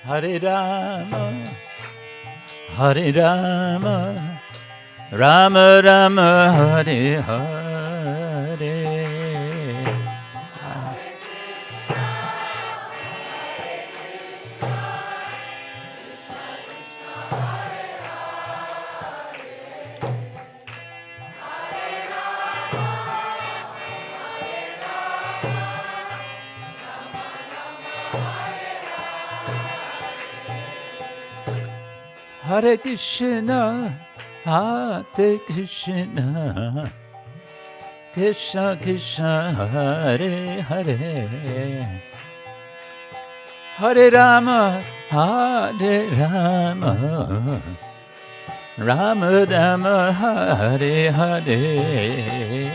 Hare Rama, Hare Rama, Rama Rama, Hare Hare. Hare Krishna, Hare Krishna, Krishna Krishna, Hare Hare, Hare Rama, Hare Rama, Rama Rama, Hare Hare.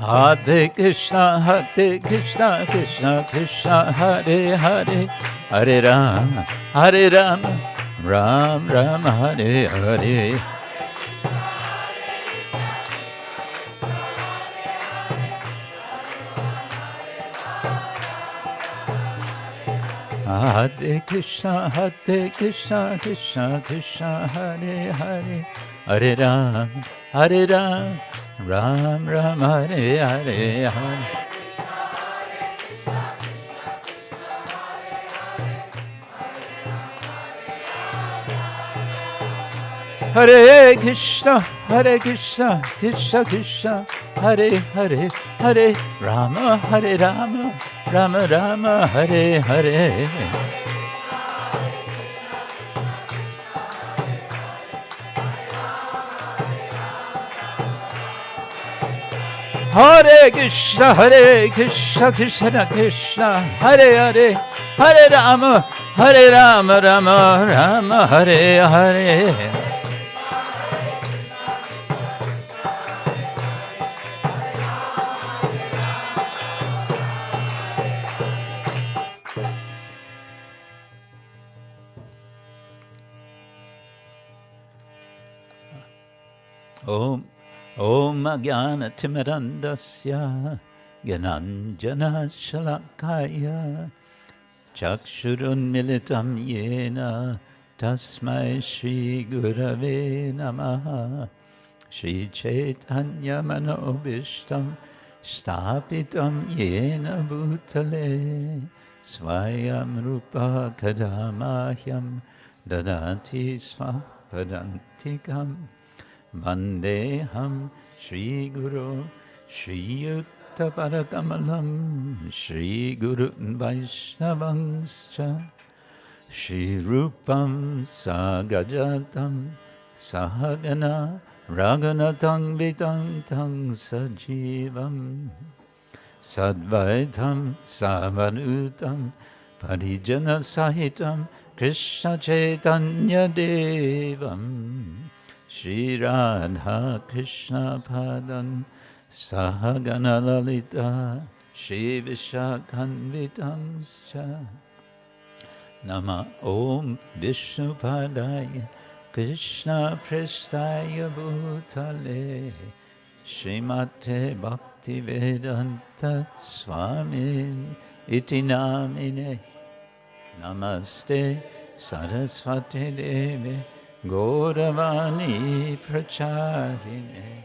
Hare Krishna, Krishna Krishna, Hare Hare, Hare Rama, Ram Ram, Hare Hare. Hare Krishna, Krishna Krishna, Hare Hare, Hare Ram, Ram Ram, Hare Hare. Hare Krishna, Krishna Krishna, Hare Hare, Hare Rama, Rama Rama, Hare Hare. Hare Krishna, Krishna Krishna, Hare Hare, Hare Rama, Rama Rama, Hare Hare. Om Ajnana-timirandasya Gyananjana Shalakaya Chakshurunmilitam Yena Tasmai Shri Gurave Namaha Shri Chaitanya Manobishtam Stapitam Yena Bhutale Swayam Rupa Kadamahyam Dadati Svapadantikam Vandeham Shri Guru Shri Yuktaparakammalam Shri Guru Vaishnavanscha Shri Rupam Sagrajatam Sahagana Raghunatang Vitang Sajivam Sadvaitam Savanutam Parijana Sahitam Krishna Chaitanya Devam Shri Radha Krishna Padan Sahagana Lalita Shri Vishakhanvitanscha Nama Om Vishnupadaya Krishna Prestaya Bhutale Srimate Bhaktivedanta Swamin Iti Namine Namaste Saraswati Devi Gauravani Pracharine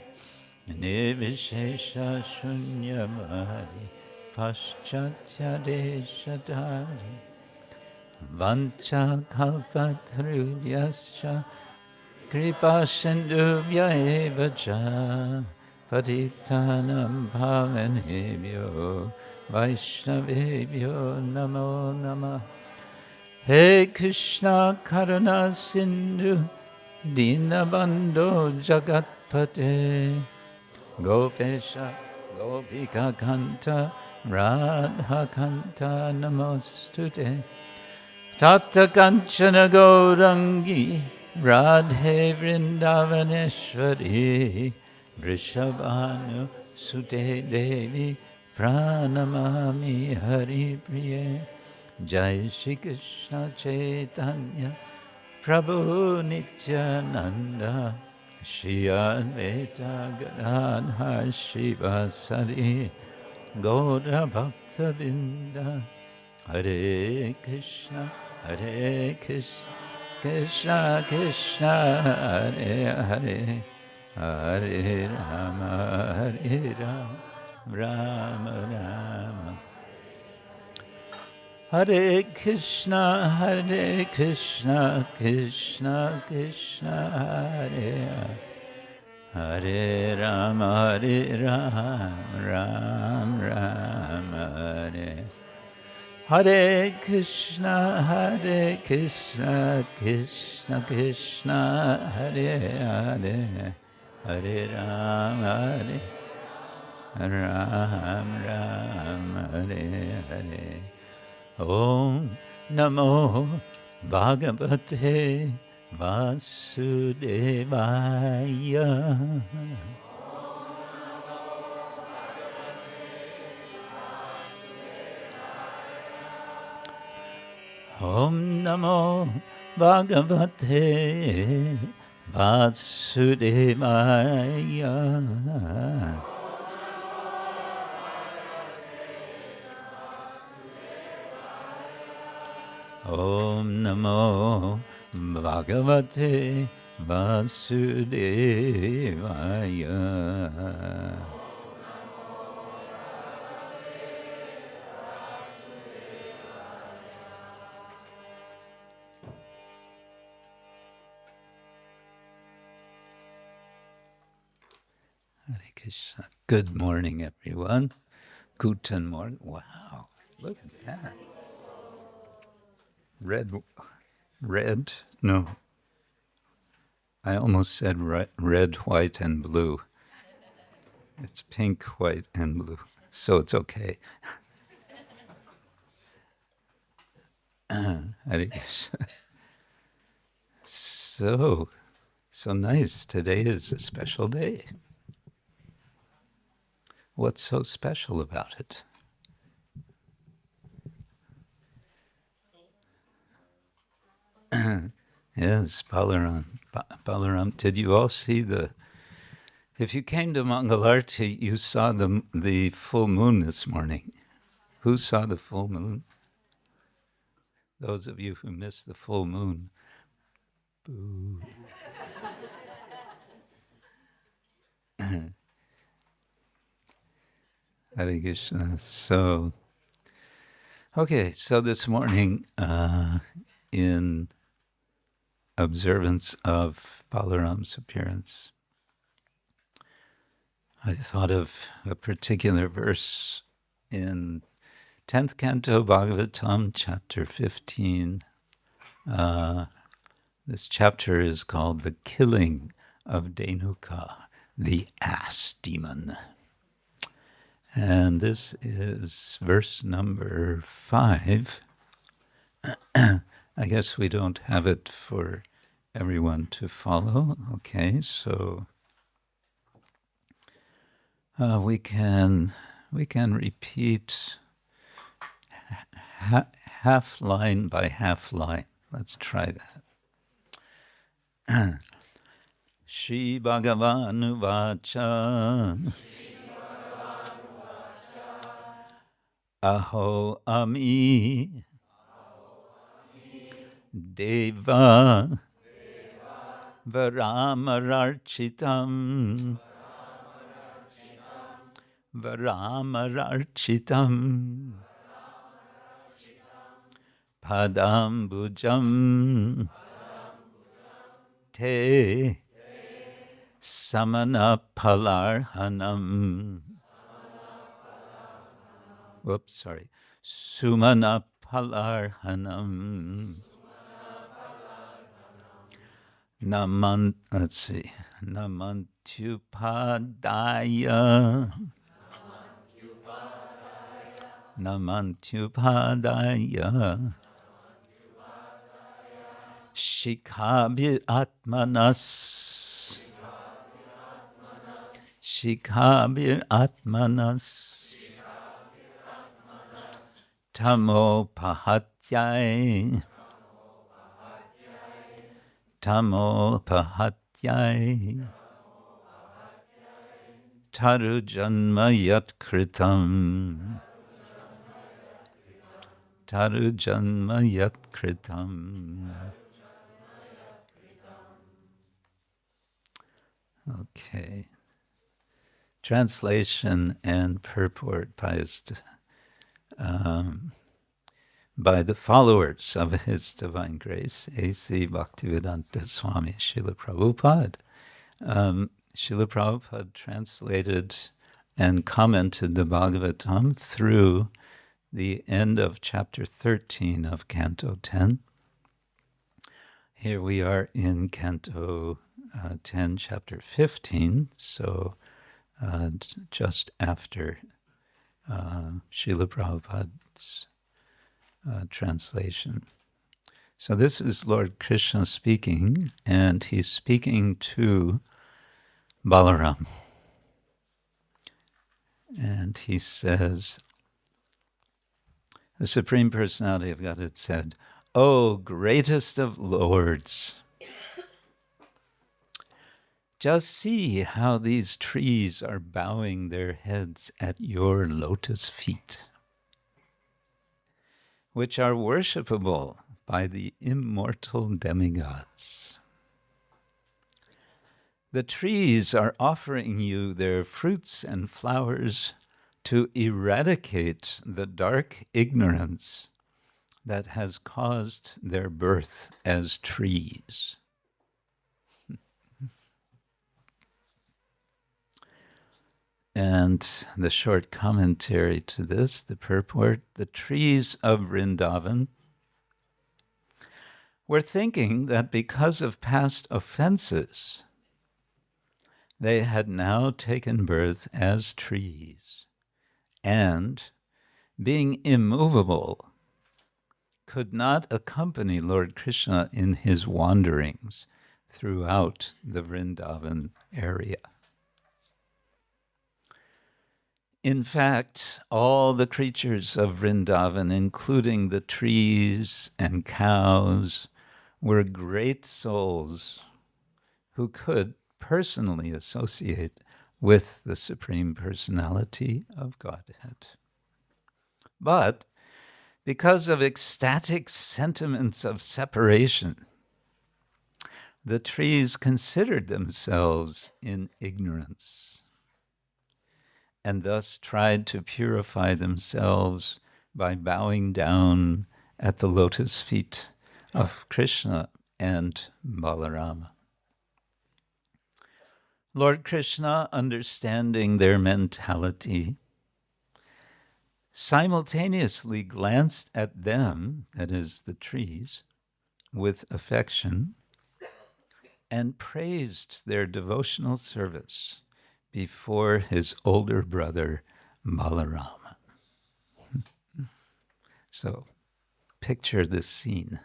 Nirvishesha Shunyamari Paschatya Deshatari Vancha Kalpatarudhyascha Kripa Sindhubhya Evacha Patitanam Bhavanebhyo Vaishnavebhyo Namo Namah. He Krishna Karuna Sindhu Dinabandho Jagatpate Gopesha Gopika Kanta Radha Kanta Namostute Tapta Kanchana Gaurangi Radhe Vrindavaneshwari Vrishabhanu Sute Devi Pranamami Hari Priye Jai Śrī Kṛṣṇa Chaitanya Prabhu Nityananda Shri Advaita Gadadhar Śrīvasadi Gaura Bhakta Vinda Hare Krishna Krishna Krishna Hare Hare Hare Rama Hare Rama Rama Rama Hare Krishna Krishna Krishna Hare Hare Hare Rama Hare Rama Rama Rama Hare Hare Krishna Krishna Krishna Hare Hare Hare Rama Hare Ram Ram Hare Hare Om Namo Bhagavate Vasudevaya Om Namo Bhagavate Vasudevaya Om Namo Bhagavate Vasudevaya Hare Krishna. Good morning, everyone. Guten Morgen. Wow, look at that. Red? No. I almost said red, white, and blue. It's pink, white, and blue. So it's okay. Hare Krishna. So nice. Today is a special day. What's so special about it? Yes, Balarama. Did you all see if you came to Mangalarti, you saw the full moon this morning. Who saw the full moon? Those of you who missed the full moon. Boo. Hare Krishna. So this morning, in observance of Balarama's appearance, I thought of a particular verse in 10th Canto Bhagavatam, chapter 15. This chapter is called The Killing of Dhenuka, the Ass Demon. And this is verse number 5. I guess we don't have it for everyone to follow. Okay, so we can repeat half line by half line. Let's try that. Śrī Bhagavān uvāca Aho ami deva-varāmarārcitaṁ varāmarārcitaṁ pādāmbujaṁ te sumanaḥ-phalārhaṇam sumanaḥ-phalārhaṇam namanty upādāya śikhābhir ātmanas śikhābhir ātmanas tamo pahatyai tamo pahatyai taru-janma yat-kṛtam taru-janma yat-kṛtam. Okay. Translation and purport by the followers of His Divine Grace, A.C. Bhaktivedanta Swami Srila Prabhupada. Srila Prabhupada translated and commented the Bhagavatam through the end of chapter 13 of Canto 10. Here we are in Canto 10, chapter 15, so just after Srila Prabhupada's translation. So this is Lord Krishna speaking, and he's speaking to Balarama. And he says, the Supreme Personality of Godhead said, "O greatest of lords, just see how these trees are bowing their heads at your lotus feet, which are worshipable by the immortal demigods. The trees are offering you their fruits and flowers to eradicate the dark ignorance that has caused their birth as trees." And the short commentary to this, the purport: the trees of Vrindavan were thinking that because of past offenses, they had now taken birth as trees, and, being immovable, could not accompany Lord Krishna in his wanderings throughout the Vrindavan area. In fact, all the creatures of Vrindavan, including the trees and cows, were great souls who could personally associate with the Supreme Personality of Godhead. But because of ecstatic sentiments of separation, the trees considered themselves in ignorance, and thus tried to purify themselves by bowing down at the lotus feet of Krishna and Balarama. Lord Krishna, understanding their mentality, simultaneously glanced at them, that is, the trees, with affection, and praised their devotional service before his older brother, Balarama. So, picture this scene.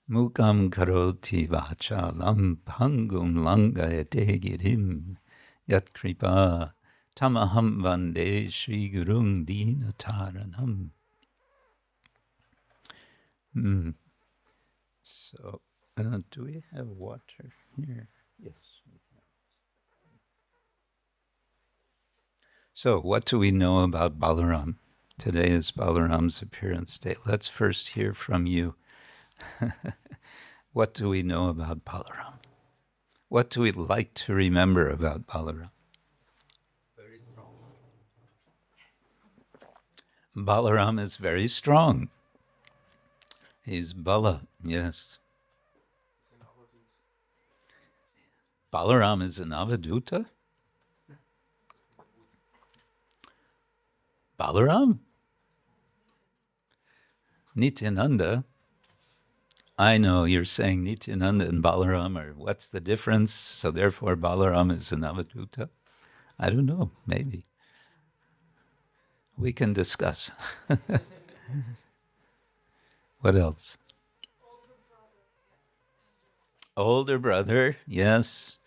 Mukam karoti vācālam pangum langayate girim yat-kṛpā tamaham vande Śrī Gurung dīnataranam. So, do we have water here? Yes, we have. So, what do we know about Balarama? Today is Balarama's appearance day. Let's first hear from you. What do we know about Balarama? What do we like to remember about Balarama? Very strong. Balarama is very strong. He's Bala, yes. Balarama is an avaduta? Balaram? Nityananda? I know you're saying Nityananda and Balaram are what's the difference? So therefore Balaram is an avaduta? I don't know, maybe. We can discuss. What else? Older brother, yes.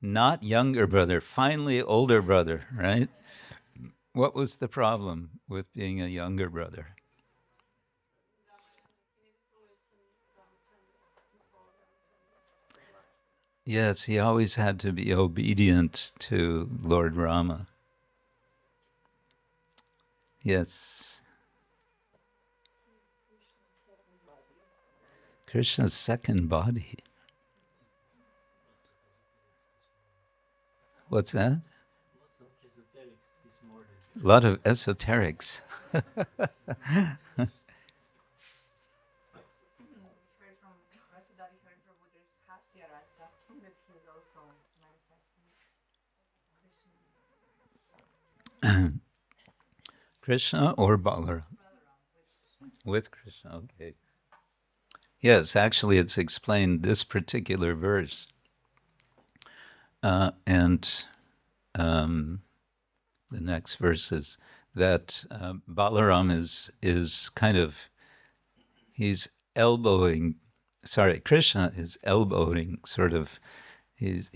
Not younger brother, finally older brother, right? What was the problem with being a younger brother? Yes, he always had to be obedient to Lord Rama. Yes. Krishna's second body. What's that? A lot of esoterics. Heard from Vasudhara Prabhu's Hasya Rasa that he is also manifesting Krishna or Balarama? With Krishna, okay. Yes, actually it's explained this particular verse. And the next verse is that Balarama is kind of, Krishna is elbowing, sort of, he's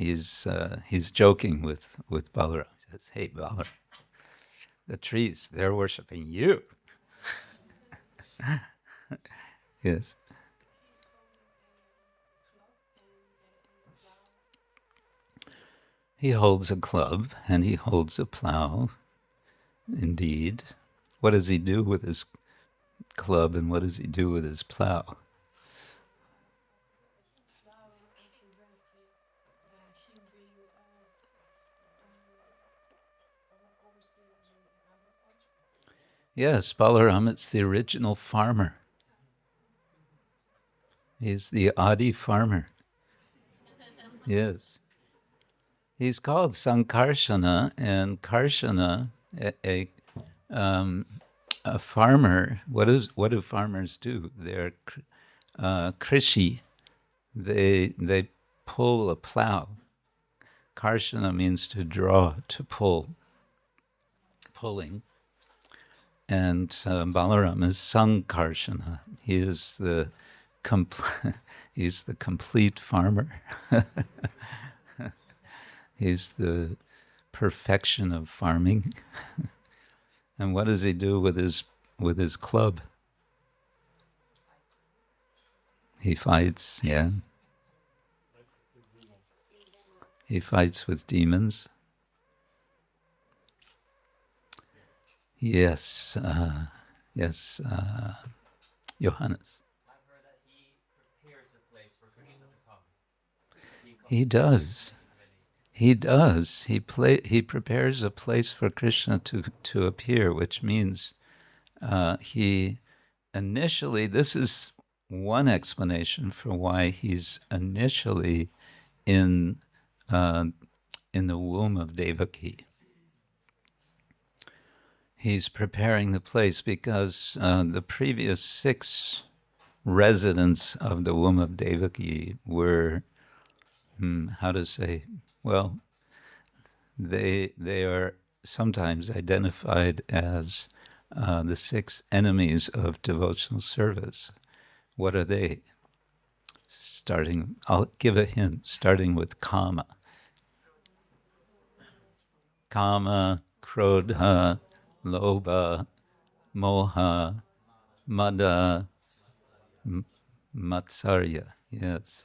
joking with Balarama. He says, hey, Balarama, the trees, they're worshiping you. Yes. He holds a club and he holds a plow, indeed. What does he do with his club and what does he do with his plow? Yes, Balarama is the original farmer. He's the Adi farmer. Yes. He's called Sankarsana, and Karshana, a farmer. What do farmers do? They're krishi. They pull a plow. Karshana means to draw, to pull, pulling. And Balarama is Sankarshana. He is the he's the complete farmer. He's the perfection of farming. And what does he do with his club? He fights, yeah. He fights with demons. Yes, yes, Johannes. I've heard that he prepares a place for Krishna to come. He does. He does. He prepares a place for Krishna to appear, which means he initially, this is one explanation for why he's initially in the womb of Devaki. He's preparing the place because the previous 6 residents of the womb of Devaki were, how to say, well, they are sometimes identified as the 6 enemies of devotional service. What are they? I'll give a hint, starting with kama. Kama, krodha, lobha, moha, mada, matsarya. Yes.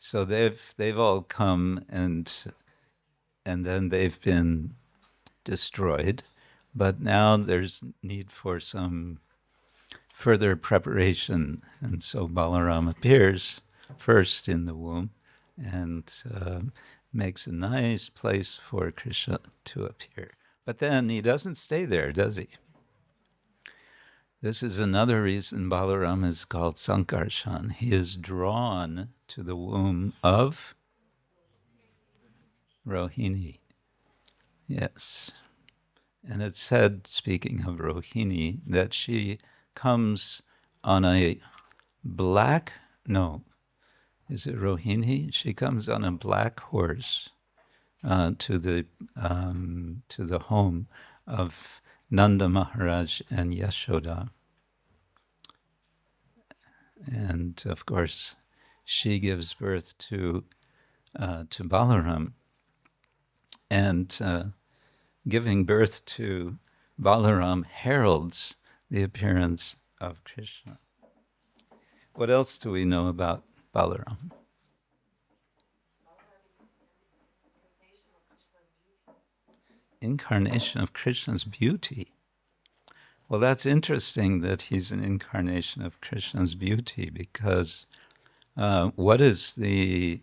So they've all come and then they've been destroyed, but now there's need for some further preparation, and so Balarama appears first in the womb and makes a nice place for Krishna to appear. But then he doesn't stay there, does he? This is another reason Balarama is called Sankarshan. He is drawn to the womb of Rohini. Yes. And it's said, speaking of Rohini, that she comes on a black, no, is it Rohini? She comes on a black horse to the home of Nanda Maharaj and Yashoda. And of course, she gives birth to Balarama, and giving birth to Balarama heralds the appearance of Krishna. What else do we know about Balarama? Incarnation of Krishna's beauty. Well, that's interesting that he's an incarnation of Krishna's beauty, because what is the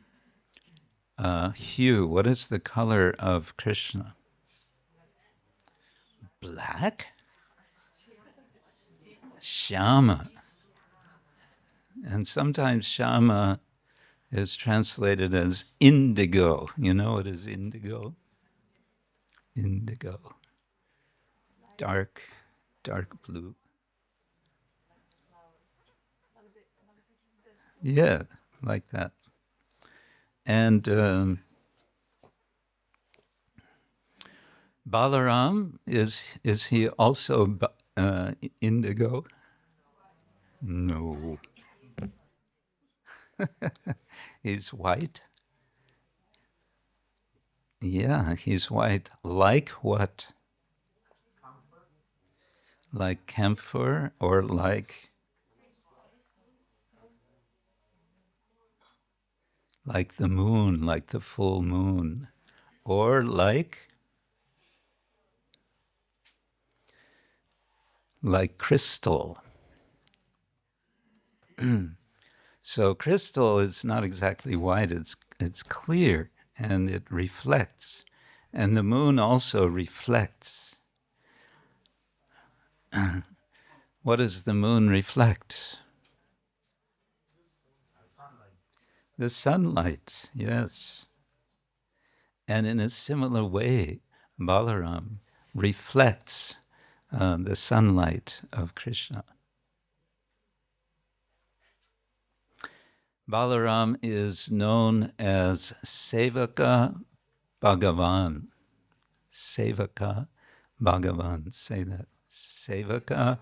hue, what is the color of Krishna? Black? Shama. And sometimes Shama is translated as indigo. You know what is indigo? Indigo. Dark blue. Yeah, like that. And Balarama, is he also indigo? No. He's white. Yeah, he's white. Like what? Like camphor, or like the moon, like the full moon, or like crystal. So crystal is not exactly white, it's clear, and it reflects. And the moon also reflects. What does the moon reflect? The sunlight, yes. And in a similar way, Balarama reflects the sunlight of Krishna. Balarama is known as Sevaka Bhagavān. Sevaka Bhagavān. Say that. Sevaka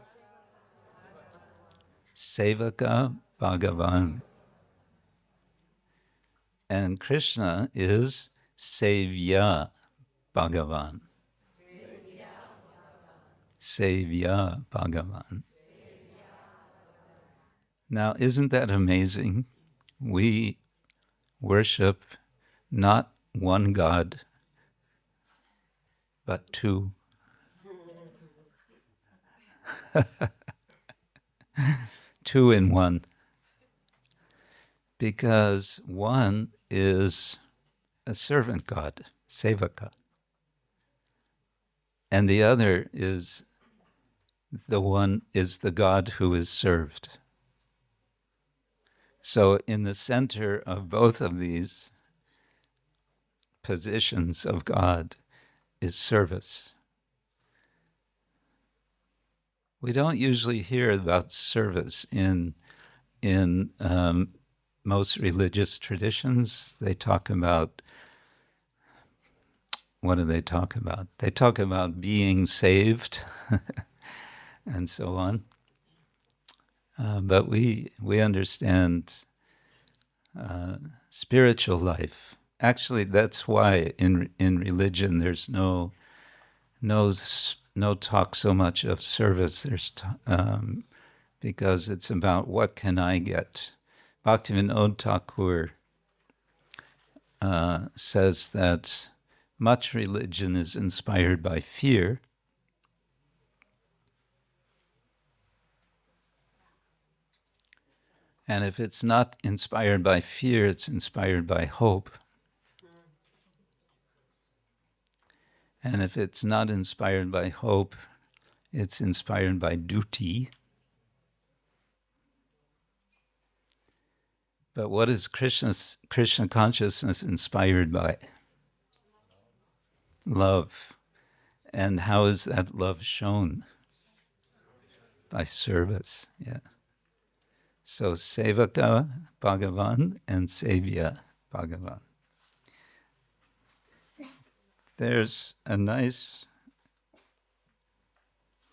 Bhagavān. And Krishna is Sevya Bhagavān. Sevya Bhagavān. Now, isn't that amazing? We worship not one God, but two. Two in one. Because one is a servant God, Sevaka, and the other is the God who is served. So in the center of both of these positions of God is service. We don't usually hear about service in most religious traditions. They talk about, what do they talk about? They talk about being saved and so on. But we understand spiritual life. Actually, that's why in religion there's no talk so much of service. There's because it's about what can I get. Bhaktivinoda Thakur says that much religion is inspired by fear, and if it's not inspired by fear, it's inspired by hope. And if it's not inspired by hope, it's inspired by duty. But what is Krishna consciousness inspired by? Love. And how is that love shown? By service, yeah. So Sevaka Bhagavan and Sevya Bhagavan. There's a nice,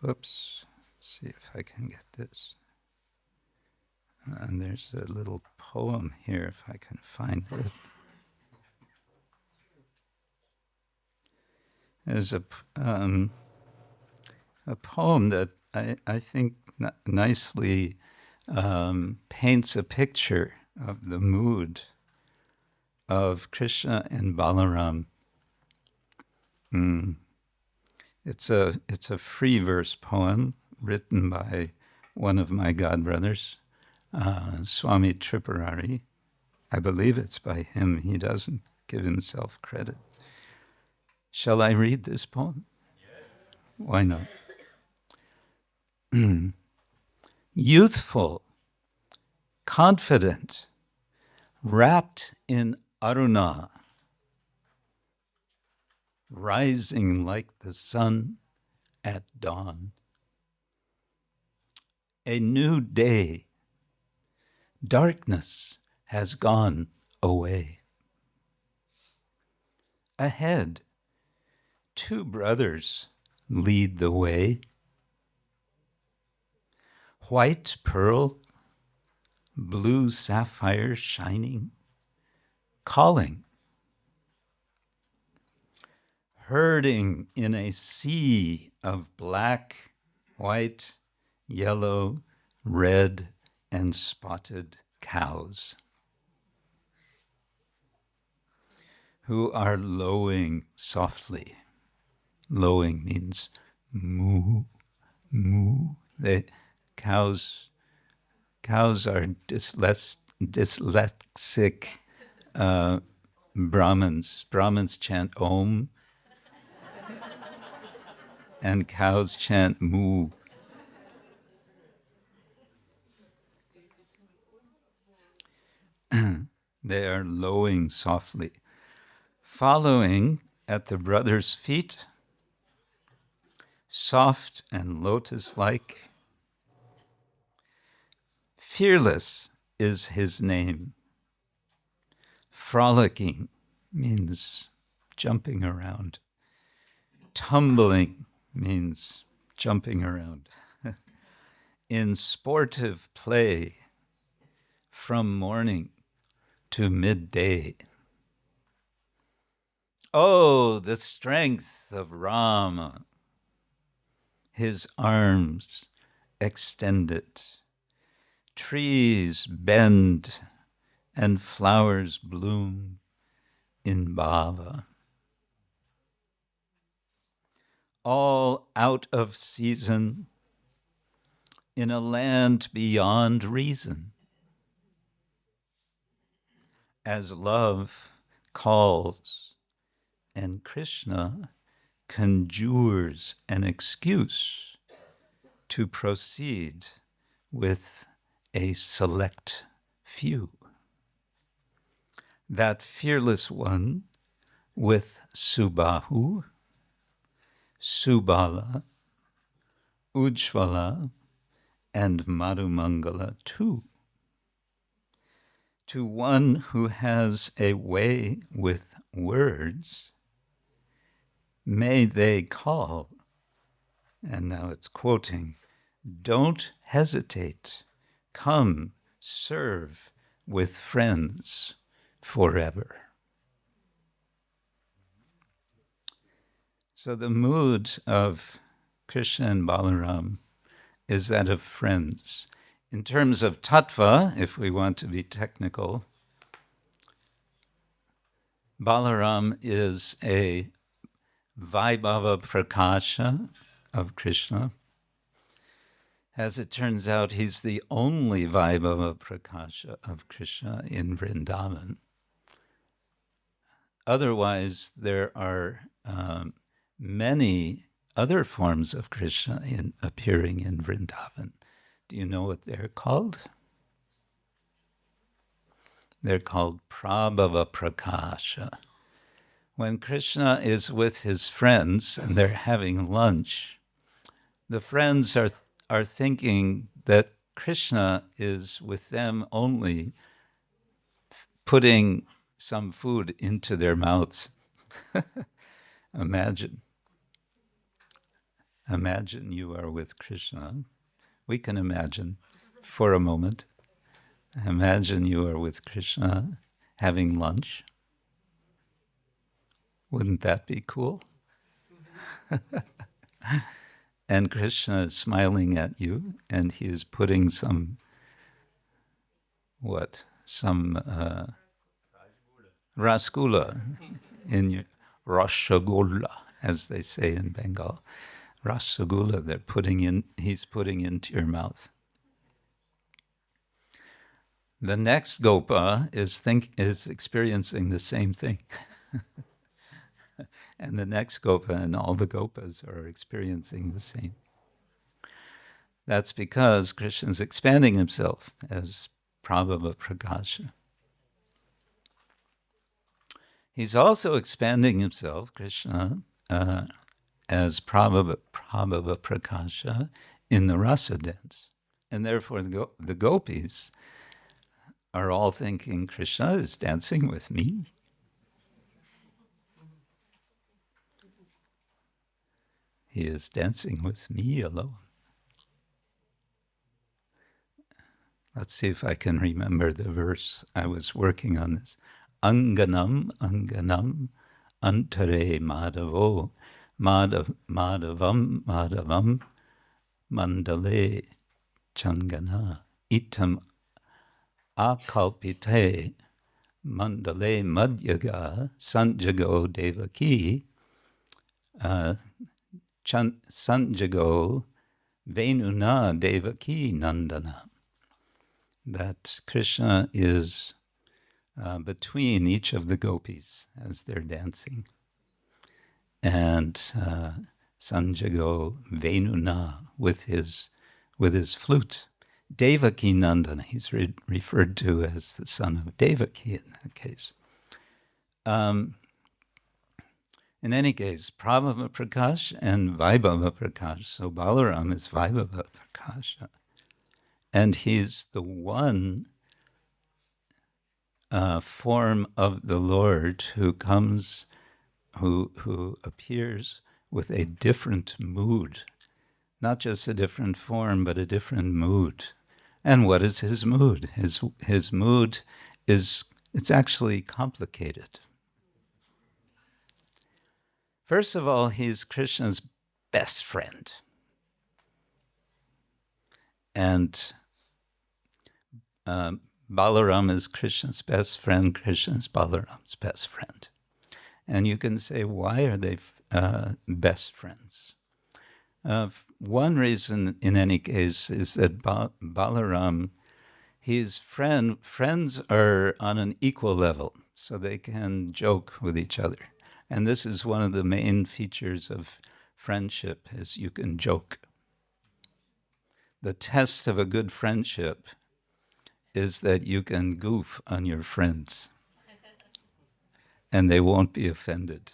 let's see if I can get this. And there's a little poem here, if I can find it. There's a poem that I think nicely paints a picture of the mood of Krishna and Balarama. It's a free verse poem written by one of my godbrothers, Swami Tripurari. I believe it's by him. He doesn't give himself credit. Shall I read this poem? Yes. Why not? Youthful, confident, wrapped in aruna, rising like the sun at dawn. A new day, darkness has gone away. Ahead, two brothers lead the way. White pearl, blue sapphire shining, calling. Herding in a sea of black, white, yellow, red, and spotted cows, who are lowing softly. Lowing means moo, moo. Cows are dyslexic Brahmins. Brahmins chant Om, and cows chant moo. They are lowing softly, following at the brother's feet, soft and lotus-like. Fearless is his name. Frolicking means jumping around. Tumbling means jumping around. In sportive play from morning to midday. Oh, the strength of Rama, his arms extended. Trees bend and flowers bloom in bhava. All out of season in a land beyond reason. As love calls and Krishna conjures an excuse to proceed with a select few. That fearless one with Subahu, Subala, Ujjvala, and Madhumangala too. To one who has a way with words, may they call, and now it's quoting, don't hesitate, come serve with friends forever. So the mood of Krishna and Balarama is that of friends. In terms of tattva, if we want to be technical, Balarama is a Vaibhava Prakasha of Krishna. As it turns out, he's the only Vaibhava Prakasha of Krishna in Vrindavan. Otherwise, there are many other forms of Krishna appearing in Vrindavan. Do you know what they're called? They're called Prabhava Prakasha. When Krishna is with his friends and they're having lunch, the friends are thinking that Krishna is with them only putting some food into their mouths. Imagine you are with Krishna. We can imagine for a moment. Imagine you are with Krishna having lunch. Wouldn't that be cool? And Krishna is smiling at you, and he is putting some rasgulla in your rasgulla, as they say in Bengal. Rasgulla, he's putting into your mouth. The next gopa is experiencing the same thing. And the next gopa and all the gopas are experiencing the same. That's because Krishna is expanding himself as Prabhava Prakasha. He's also expanding himself, Krishna, as Prabhava Prakasha in the rasa dance. And therefore the gopis are all thinking, Krishna is dancing with me. He is dancing with me alone. Let's see if I can remember the verse. I was working on this. Anganam, anganam, antare madhavo, madhavam, mandale changana, itam akalpite, mandale madhyaga, sanjago devaki, sanjago venuna devaki nandana. That Krishna is between each of the gopis as they're dancing. And sanjago venuna with his flute. Devaki Nandana, he's referred to as the son of Devaki in that case. In any case, Prabhava Prakash and Vaibhava Prakash. So Balarama is Vaibhava Prakasha. And he's the one form of the Lord who comes, who appears with a different mood. Not just a different form, but a different mood. And what is his mood? His mood is, it's actually complicated. First of all, he's Krishna's best friend. And Balarama is Krishna's best friend, Krishna is Balarama's best friend. And you can say, why are they best friends? One reason, in any case, is that Balaram, his friends are on an equal level, so they can joke with each other. And this is one of the main features of friendship, is you can joke. The test of a good friendship is that you can goof on your friends, and they won't be offended.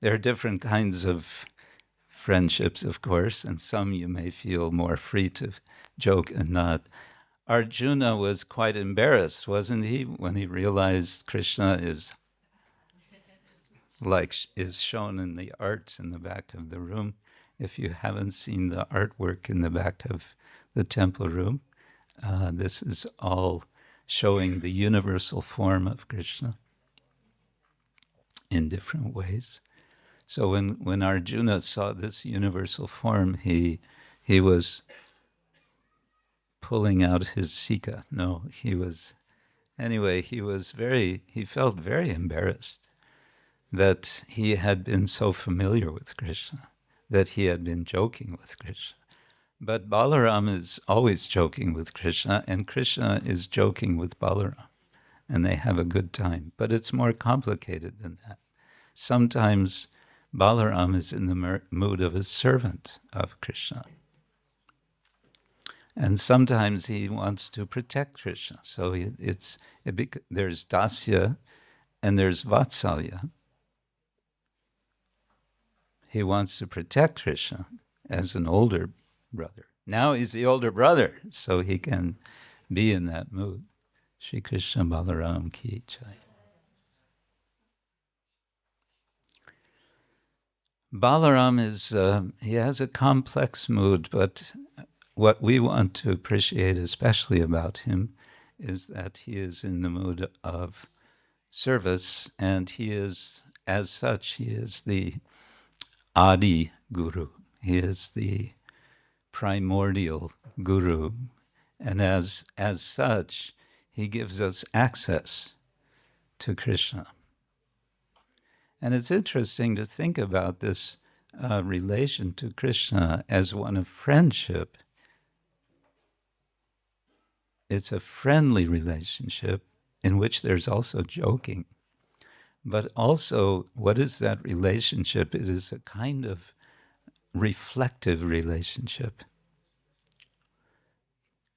There are different kinds of friendships, of course, and some you may feel more free to joke and not. Arjuna was quite embarrassed, wasn't he, when he realized Krishna is shown in the art in the back of the room. If you haven't seen the artwork in the back of the temple room, this is all showing the universal form of Krishna in different ways. So when Arjuna saw this universal form, he was pulling out his sika. He felt very embarrassed that he had been so familiar with Krishna, that he had been joking with Krishna. But Balarama is always joking with Krishna, and Krishna is joking with Balarama, and they have a good time. But it's more complicated than that. Sometimes Balarama is in the mood of a servant of Krishna. And sometimes he wants to protect Krishna. So there's dasya and there's vatsalya. He wants to protect Krishna as an older brother. Now he's the older brother, so he can be in that mood. Śrī Kṛṣṇa Balarāma ki jai. Balaram he has a complex mood, but what we want to appreciate especially about him is that he is in the mood of service, and he is, as such, he is the Adi Guru. He is the primordial Guru. And as such, he gives us access to Krishna. And it's interesting to think about this relation to Krishna as one of friendship. It's a friendly relationship in which there's also joking. But also, what is that relationship? It is a kind of reflective relationship.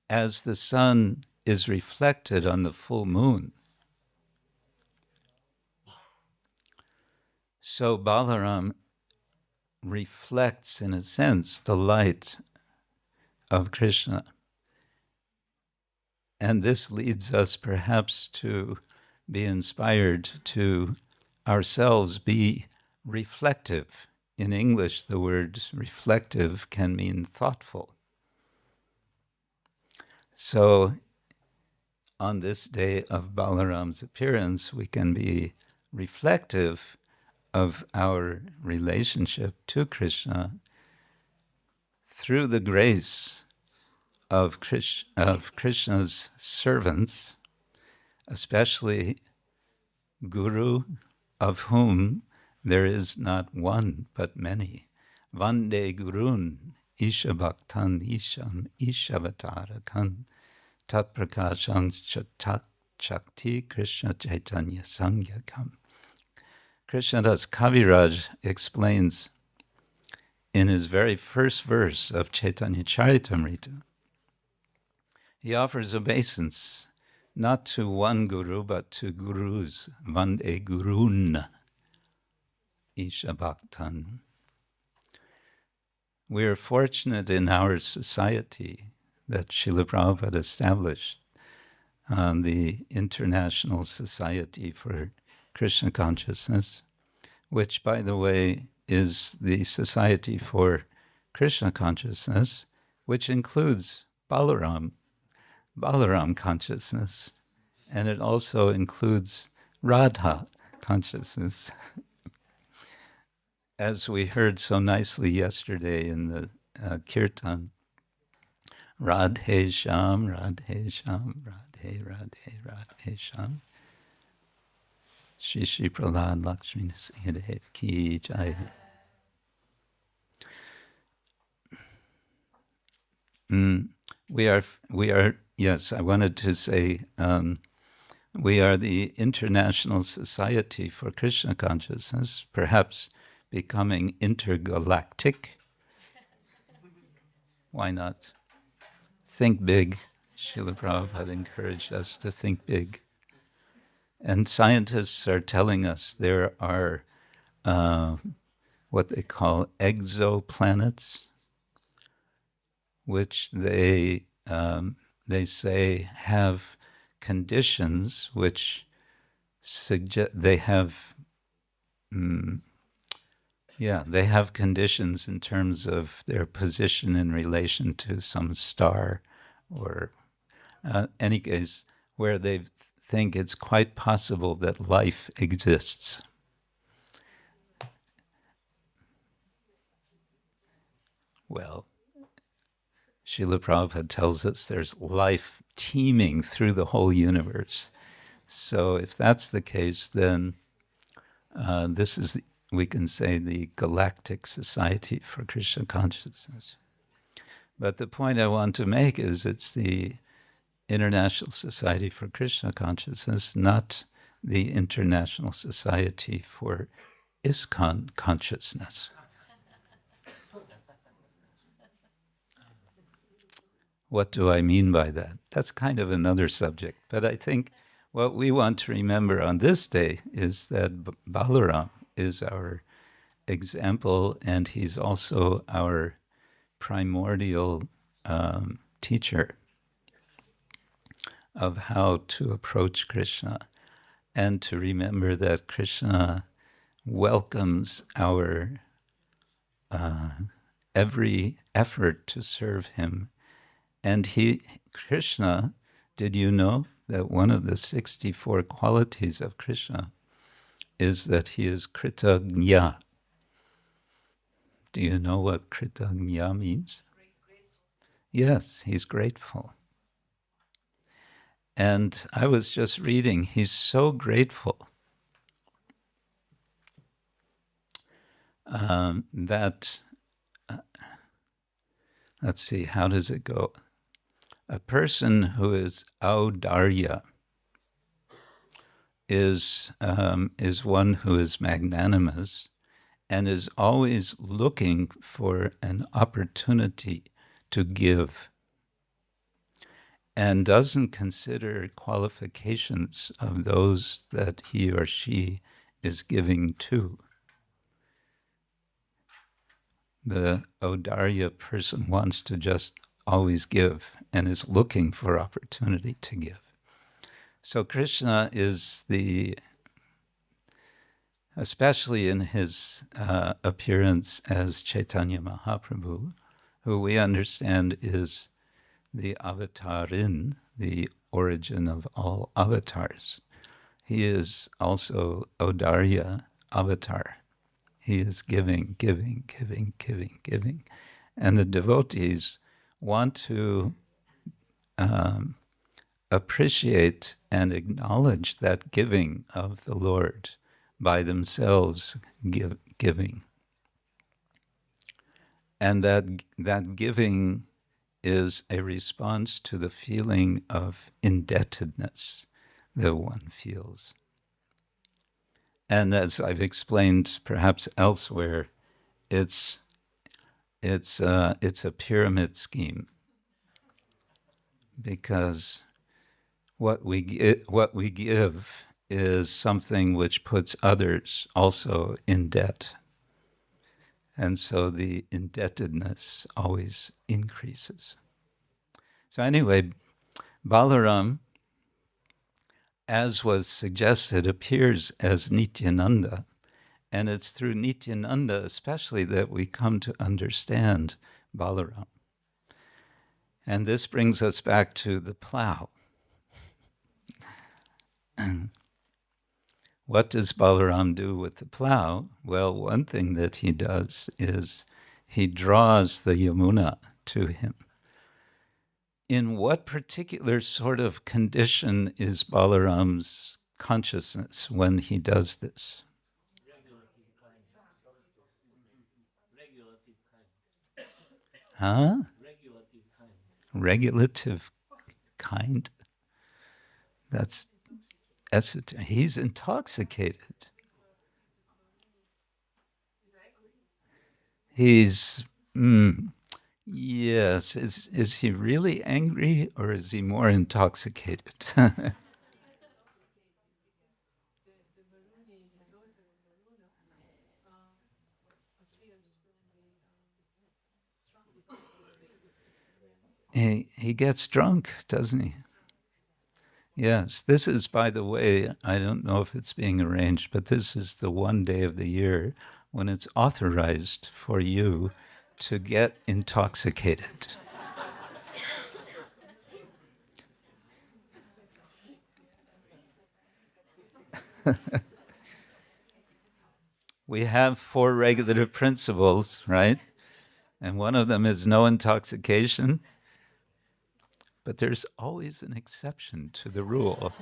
As the sun is reflected on the full moon, so Balaram reflects, in a sense, the light of Krishna. And this leads us perhaps to be inspired to ourselves be reflective. In English, the word reflective can mean thoughtful. So on this day of Balaram's appearance, we can be reflective of our relationship to Krishna through the grace of Krishna's servants, especially Guru, of whom there is not one but many. Vande Gurun Isha Bhaktan Isham Ishavatarakan Tat Prakasham Chatat Shakti Krishna Chaitanya Samgyakam. Krishnadas Kaviraj explains in his very first verse of Chaitanya Charitamrita, he offers obeisance not to one guru, but to gurus. Vande Gurun Isha Bhaktan. We are fortunate in our society that Srila Prabhupada established the International Society for Krishna Consciousness, which, by the way, is the Society for Krishna Consciousness, which includes Balaram consciousness, and it also includes Radha consciousness. As we heard so nicely yesterday in the Kirtan, Radhe Sham, Radhe Sham, Radhe, Radhe, Radhe Sham. Shri Prahlad Lakshmi Nrsimhadev Ki Jai. We are, yes, I wanted to say, we are the International Society for Krishna Consciousness, perhaps becoming intergalactic. Why not? Think big. Srila Prabhupada encouraged us to think big. And scientists are telling us there are what they call exoplanets, which they say have conditions which suggest they have conditions in terms of their position in relation to some star, or any case where they think it's quite possible that life exists. Well, Srila Prabhupada tells us there's life teeming through the whole universe. So if that's the case, then this is, we can say, the Galactic Society for Krishna Consciousness. But the point I want to make is it's the International Society for Krishna Consciousness, not the International Society for ISKCON Consciousness. What do I mean by that? That's kind of another subject. But I think what we want to remember on this day is that Balaram is our example, and he's also our primordial teacher of how to approach Krishna, and to remember that Krishna welcomes our every effort to serve him And Krishna, did you know that one of the 64 qualities of Krishna is that he is kritagnya? Do you know what kritagnya means? Yes, he's grateful. And I was just reading, he's so grateful that, let's see, how does it go? A person who is audarya is one who is magnanimous and is always looking for an opportunity to give, and doesn't consider qualifications of those that he or she is giving to. The audarya person wants to just always give and is looking for opportunity to give. So Krishna is especially in his appearance as Chaitanya Mahaprabhu, who we understand is the avatarin, the origin of all avatars. He is also audarya avatar. He is giving, giving, giving, giving, giving. And the devotees want to appreciate and acknowledge that giving of the Lord by themselves giving. And that giving is a response to the feeling of indebtedness that one feels. And as I've explained perhaps elsewhere, it's a pyramid scheme, because what we give is something which puts others also in debt. And so the indebtedness always increases. So anyway, Balaram, as was suggested, appears as Nityananda. And it's through Nityananda especially that we come to understand Balaram. And this brings us back to the plow. What does Balaram do with the plow? Well, one thing that he does is he draws the Yamuna to him. In what particular sort of condition is Balaram's consciousness when he does this? Huh? Regulative kind? That's esoteric. He's intoxicated. He's, yes, is he really angry or is he more intoxicated? He gets drunk, doesn't he? Yes, this is, by the way, I don't know if it's being arranged, but this is the one day of the year when it's authorized for you to get intoxicated. We have 4 regulative principles, right? And one of them is no intoxication. But there's always an exception to the rule.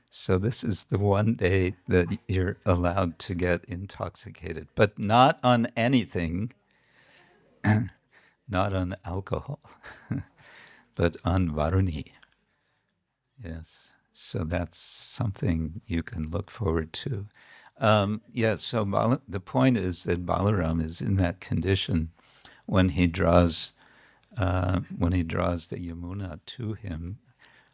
So this is the one day that you're allowed to get intoxicated, but not on anything, not on alcohol, but on varuni. Yes, so that's something you can look forward to. So the point is that Balaram is in that condition when he draws the Yamuna to him,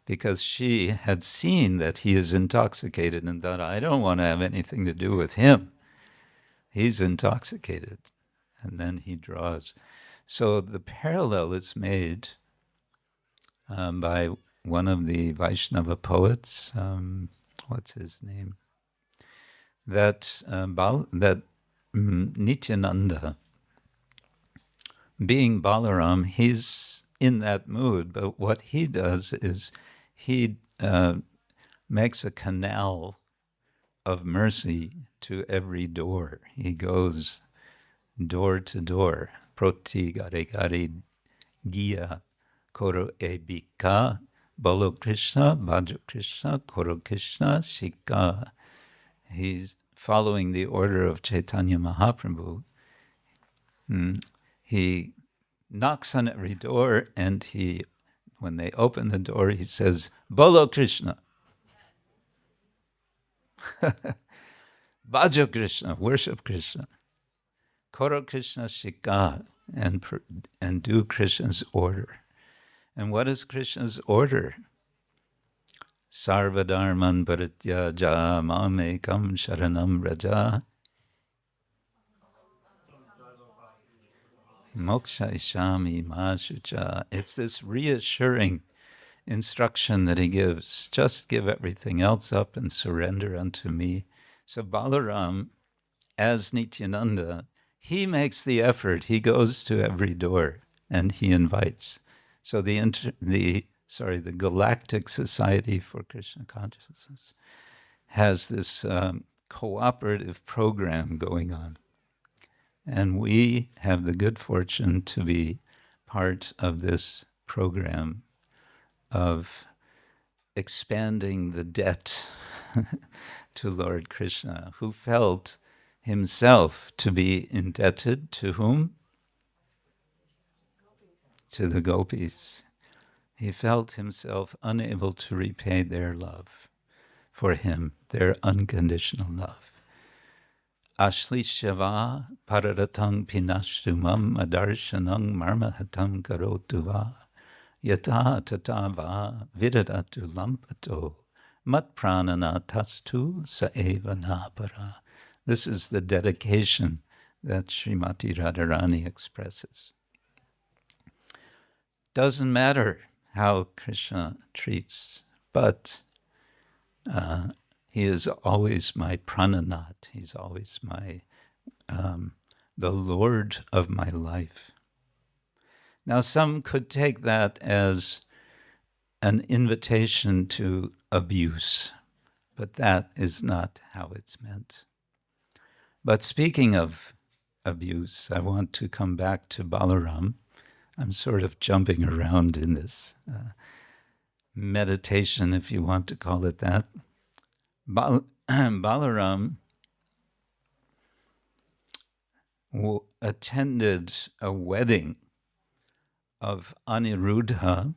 because she had seen that he is intoxicated and thought, I don't want to have anything to do with him. He's intoxicated. And then he draws. So the parallel is made by one of the Vaishnava poets, what's his name? That Nityananda, being Balaram, he's in that mood, but what he does is he makes a canal of mercy to every door. He goes door to door. Proti gare gare Giya Koro Ebika Bolo Krishna, Bhajo Krishna, Koro Krishna, Shika. He's following the order of Chaitanya Mahaprabhu. He knocks on every door, and when they open the door, he says, Bolo Krishna. Bhajo Krishna, worship Krishna. Koro Krishna Shika, and do Krishna's order. And what is Krishna's order? Sarvadharman parityaja mamekam sharanam raja moksha ishami ma shucha. It's this reassuring instruction that he gives. Just give everything else up and surrender unto me. So Balaram, as Nityananda, he makes the effort. He goes to every door and he invites. So the Galactic Society for Krishna Consciousness has this cooperative program going on. And we have the good fortune to be part of this program of expanding the debt to Lord Krishna, who felt himself to be indebted to whom? To the gopis. He felt himself unable to repay their love for him, their unconditional love. Ashlishava pararatang pinashtumam adarshanang marmahatam karotuva yata tatava viradatu lampato matpranana tastu saeva napara. This is the dedication that Srimati Radharani expresses. Doesn't matter how Krishna treats, but he is always my prananath. He's always my the Lord of my life. Now, some could take that as an invitation to abuse, but that is not how it's meant. But speaking of abuse, I want to come back to Balaram. I'm sort of jumping around in this meditation, if you want to call it that. Balaram attended a wedding of Aniruddha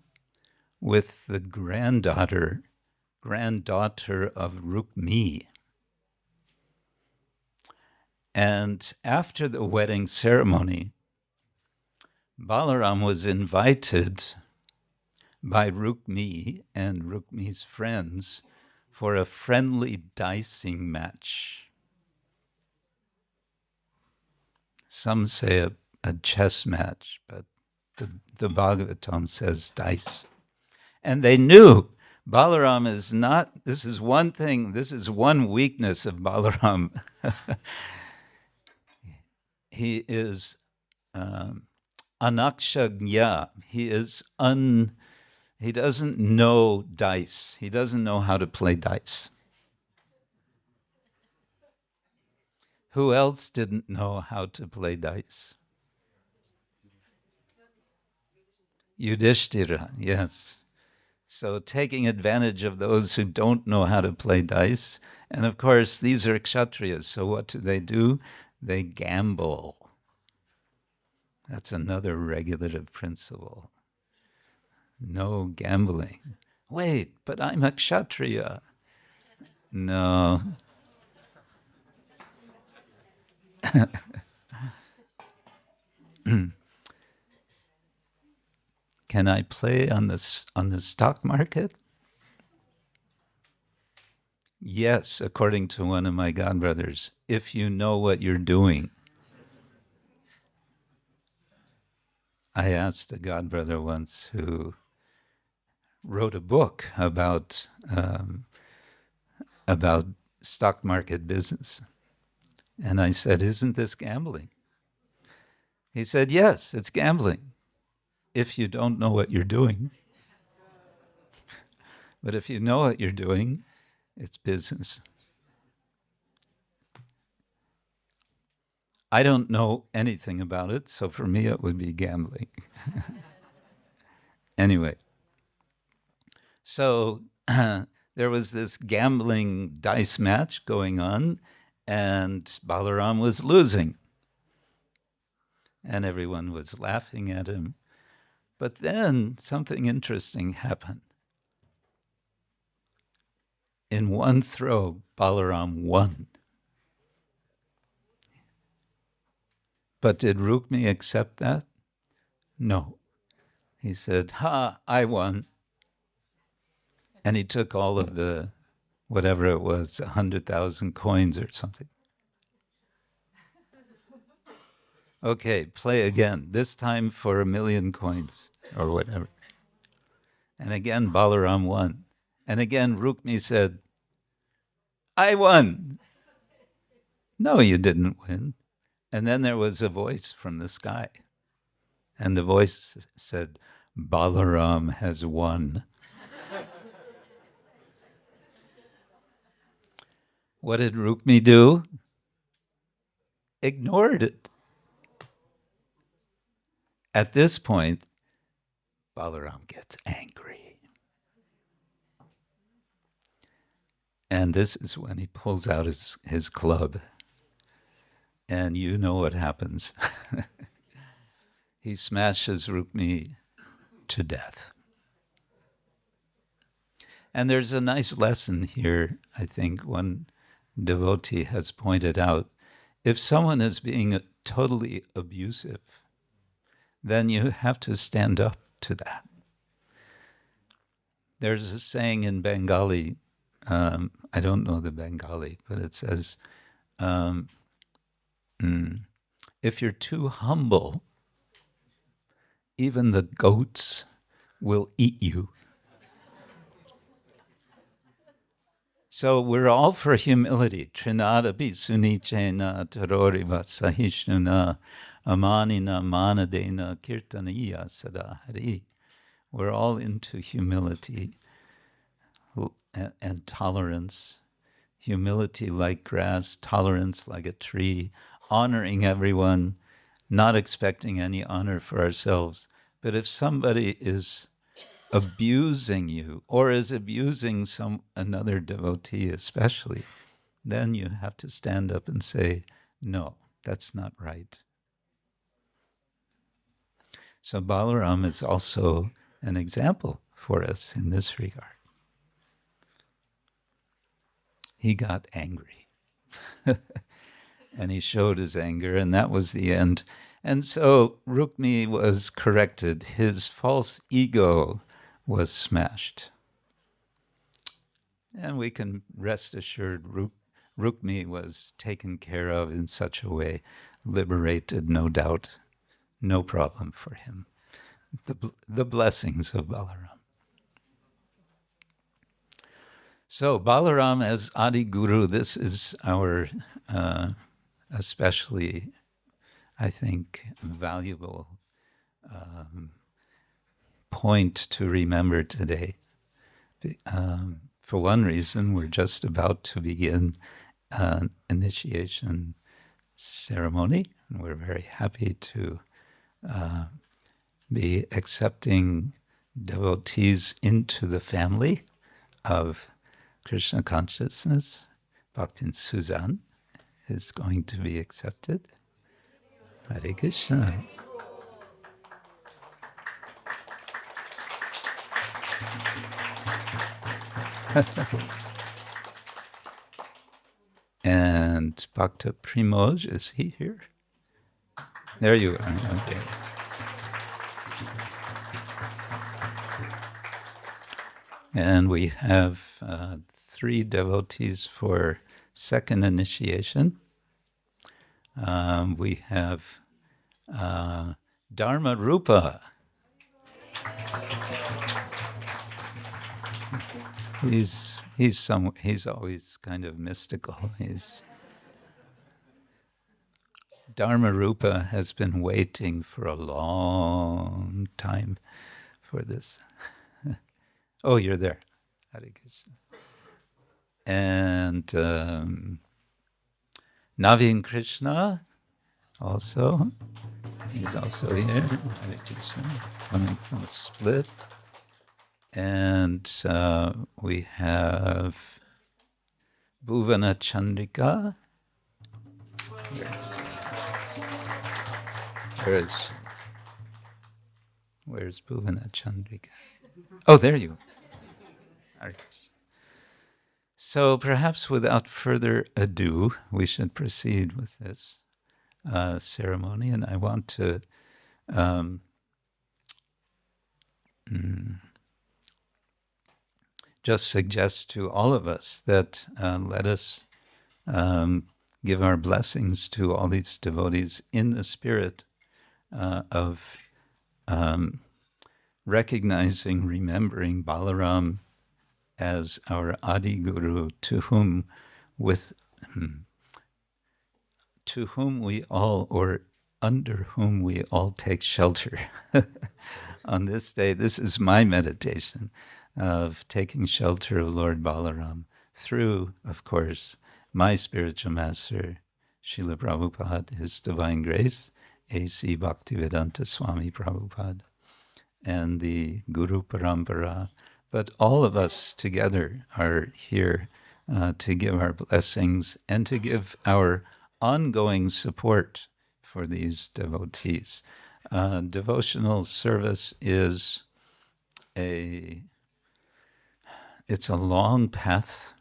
with the granddaughter of Rukmi. And after the wedding ceremony, Balaram was invited by Rukmi and Rukmi's friends for a friendly dicing match. Some say a chess match, but the Bhagavatam says dice. And they knew Balaram is not, this is one weakness of Balaram. He is anakshagnya. He doesn't know dice. He doesn't know how to play dice. Who else didn't know how to play dice? Yudhishthira, yes. So taking advantage of those who don't know how to play dice. And of course, these are kshatriyas. So what do? They gamble. That's another regulative principle. No gambling. Wait, but I'm a kshatriya. No. Can I play on the stock market? Yes, according to one of my godbrothers, if you know what you're doing. I asked a godbrother once who wrote a book about stock market business. And I said, isn't this gambling? He said, yes, it's gambling if you don't know what you're doing. But if you know what you're doing, it's business. I don't know anything about it, so for me it would be gambling. Anyway, so there was this gambling dice match going on, and Balarama was losing. And everyone was laughing at him. But then something interesting happened. In one throw, Balarama won. But did Rukmi accept that? No. He said, ha, I won. And he took all of the, whatever it was, 100,000 coins or something. Okay, play again, this time for 1,000,000 coins or whatever. And again, Balarama won. And again, Rukmi said, I won. No, you didn't win. And then there was a voice from the sky. And the voice said, Balarama has won. What did Rukmi do? Ignored it. At this point, Balarama gets angry. And this is when he pulls out his club. And you know what happens. He smashes Rukmi to death. And there's a nice lesson here, I think, one devotee has pointed out. If someone is being totally abusive, then you have to stand up to that. There's a saying in Bengali, I don't know the Bengali, but it says, if you're too humble, even the goats will eat you. So we're all for humility. Trinadapi sunichena taroriva sahishnuna amanina manadena kirtaniya sadahari. We're all into humility and tolerance. Humility like grass, tolerance like a tree, honoring everyone, not expecting any honor for ourselves. But if somebody is abusing you or is abusing another devotee especially, then you have to stand up and say, no, that's not right. So Balarama is also an example for us in this regard. He got angry. And he showed his anger, and that was the end. And so Rukmi was corrected. His false ego was smashed. And we can rest assured Rukmi was taken care of in such a way, liberated, no doubt, no problem for him. The blessings of Balarama. So Balarama as Adi Guru, this is our especially, I think, valuable point to remember today. For one reason, we're just about to begin an initiation ceremony, and we're very happy to be accepting devotees into the family of Krishna consciousness. Bhaktin Suzanne is going to be accepted. Hare Krishna. And Bhakta Primoj, is he here? There you are, okay. And we have 3 devotees for second initiation. We have Dharma Rupa. He's always kind of mystical. Dharma-rupa has been waiting for a long time for this. Oh, you're there. Hare Krishna. And Naveen Krishna also. He's also here. Hare Krishna. Coming from a split. And we have Bhuvana Chandrika. Where's Bhuvana Chandrika? Oh, there you are. So perhaps without further ado, we should proceed with this ceremony. And I want to just suggest to all of us that let us give our blessings to all these devotees in the spirit of recognizing, remembering Balaram as our Adi Guru, to whom we all, or under whom we all take shelter. On this day, this is my meditation of taking shelter of Lord Balaram through, of course, my spiritual master, Srila Prabhupada, His Divine Grace, A.C. Bhaktivedanta Swami Prabhupada, and the Guru Parampara. But all of us together are here to give our blessings and to give our ongoing support for these devotees. Devotional service is it's a long path,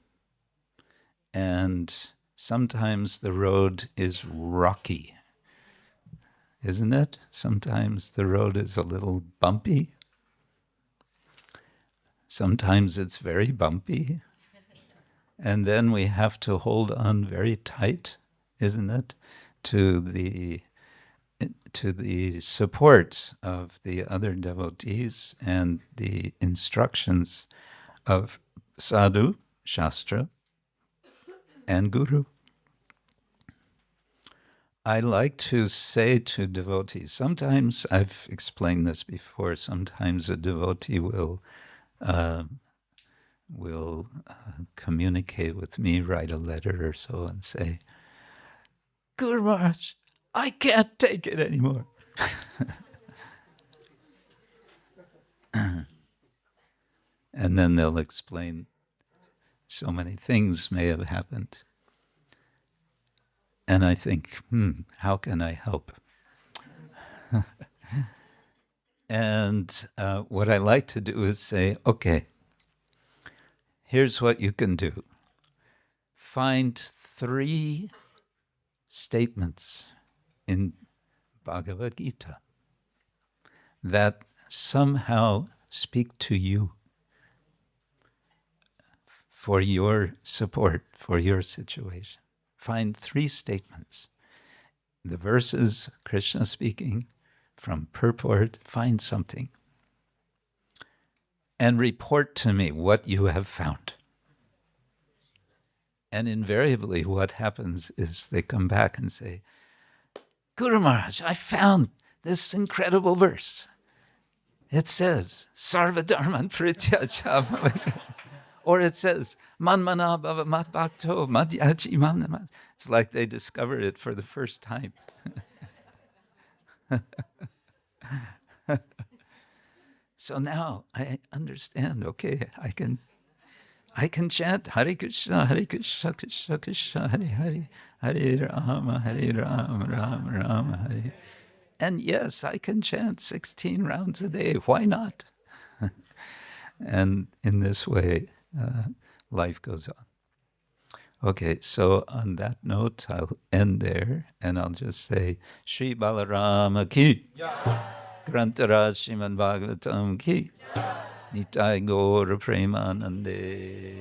and sometimes the road is rocky, isn't it? Sometimes the road is a little bumpy. Sometimes it's very bumpy. And then we have to hold on very tight, isn't it, to the support of the other devotees and the instructions of sadhu, shastra, and guru. I like to say to devotees, sometimes, I've explained this before, sometimes a devotee will communicate with me, write a letter or so, and say, Guru Maharaj, I can't take it anymore. And then they'll explain so many things may have happened. And I think, how can I help? And what I like to do is say, okay, here's what you can do. Find 3 statements in Bhagavad-gita that somehow speak to you for your support, for your situation. Find 3 statements. The verses, Krishna speaking, from purport, find something. And report to me what you have found. And invariably what happens is they come back and say, Guru Maharaj, I found this incredible verse. It says, Sarva Dharman Prityaja. Or it says, Manmana Bhava Mat Bhakto Madhyaji Mamnama. It's like they discovered it for the first time. So now I understand, okay, I can chant Hare Krishna, Krishna Krishna, Hare Hare, Hare Rama, Rama Rama, Hare. And yes, I can chant 16 rounds a day. Why not? And in this way, life goes on. Okay, so on that note, I'll end there, and I'll just say, Śrī Balarāma ki, Grantaraj Śrīmad Bhagavatam ki, Nitai Gaura Premanande.